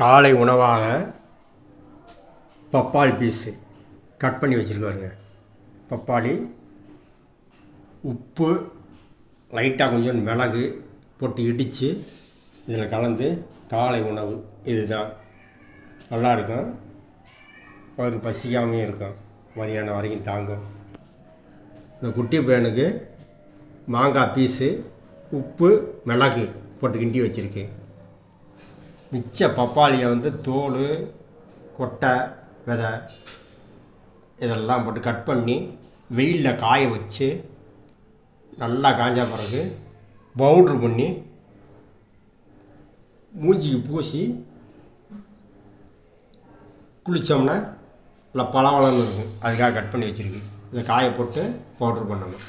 காலை உணவாக பப்பாளி பீஸு கட் பண்ணி வச்சுருக்காருங்க. பப்பாளி, உப்பு, லைட்டாக கொஞ்சம் மிளகு போட்டு இடித்து இதில் கலந்து காலை உணவு இதுதான். நல்லாயிருக்கும். அவருக்கு பசிக்காமையும் இருக்கும், மதியானம் வரைக்கும் தாங்கும். இந்த குட்டி பையனுக்கு மாங்காய் பீஸு, உப்பு, மிளகு போட்டு கிண்டி வச்சுருக்கேன். மிச்ச பப்பாளியை தோல், கொட்டை, விதை இதெல்லாம் போட்டு கட் பண்ணி வெயிலில் காய வச்சு நல்லா காஞ்ச பிறகு பவுட்ரு பண்ணி மூஞ்சிக்கு பூசி குளித்தோம்னா நல்லா பளபளன்னு இருக்கும். அதுக்காக கட் பண்ணி வச்சுருக்கு. இதை காய போட்டு பவுட்ரு பண்ணணும்.